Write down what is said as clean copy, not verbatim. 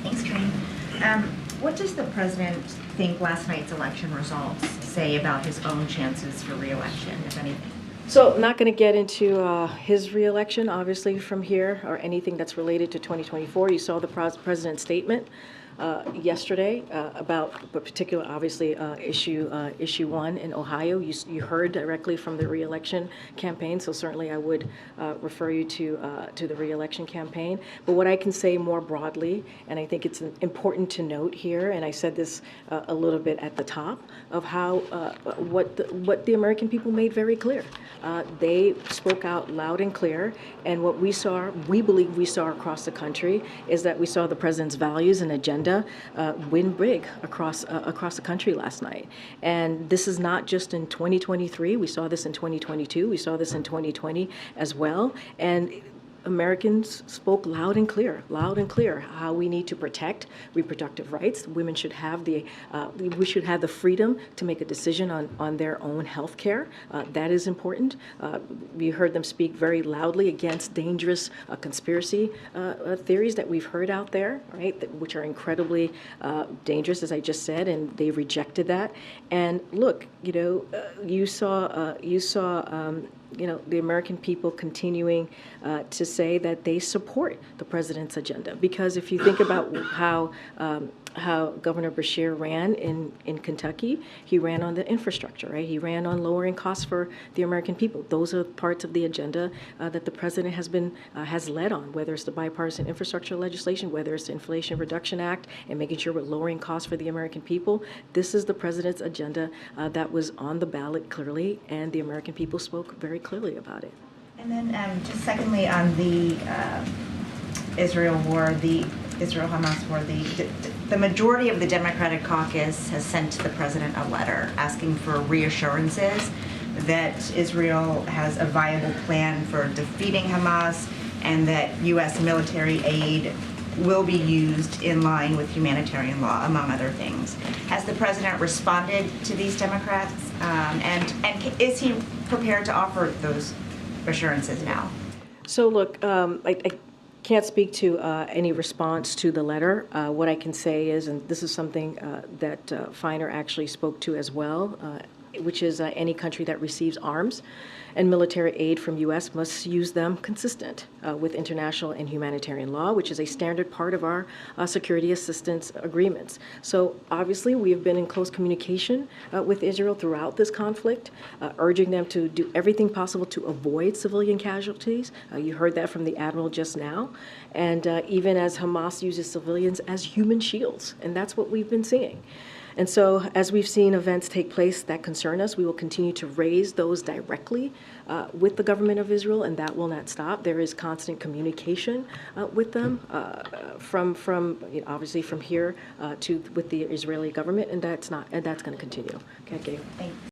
Thanks, Karine. What does the president think last night's election results say about his own chances for re-election, if anything? So I'm not going to get into his re-election, obviously, from here, or anything that's related to 2024. You saw the president's statement yesterday about a particular, obviously, issue 1 in Ohio. You heard directly from the re-election campaign, so certainly I would refer you to the re-election campaign. But what I can say more broadly, and I think it's important to note here, and I said this a little bit at the top, of how what the American people made very clear. They spoke out loud and clear, and what we believe we saw across the country is that we saw the president's values and agenda win big across the country last night. And this is not just in 2023. We saw this in 2022. We saw this in 2020 as well. And Americans spoke loud and clear how we need to protect reproductive rights. Women should have we should have the freedom to make a decision on their own health care. That is important. We heard them speak very loudly against dangerous conspiracy theories that we've heard out there, right, which are incredibly dangerous, as I just said, and they rejected that. And look, you saw the American people continuing to say that they support the president's agenda. Because if you think about how Governor Beshear ran in Kentucky, he ran on the infrastructure, right? He ran on lowering costs for the American people. Those are parts of the agenda that the president has led on, whether it's the bipartisan infrastructure legislation, whether it's the Inflation Reduction Act, and making sure we're lowering costs for the American people. This is the president's agenda that was on the ballot clearly, and the American people spoke very clearly about it. And then just secondly, on the Israel war, the Israel-Hamas war, the majority of the Democratic caucus has sent the president a letter asking for reassurances that Israel has a viable plan for defeating Hamas and that U.S. military aid will be used in line with humanitarian law, among other things. Has the president responded to these Democrats, and is he prepared to offer those assurances now? So look, I can't speak to any response to the letter. What I can say is, and this is something that Feiner actually spoke to as well, which is any country that receives arms and military aid from U.S. must use them consistent with international and humanitarian law, which is a standard part of our security assistance agreements. So obviously we have been in close communication with Israel throughout this conflict, urging them to do everything possible to avoid civilian casualties. You heard that from the Admiral just now. And even as Hamas uses civilians as human shields, and that's what we've been seeing. And so as we've seen events take place that concern us, we will continue to raise those directly with the government of Israel, and that will not stop. There is constant communication with them from obviously from here with the Israeli government, and that's going to continue. Okay, Gail. Thanks.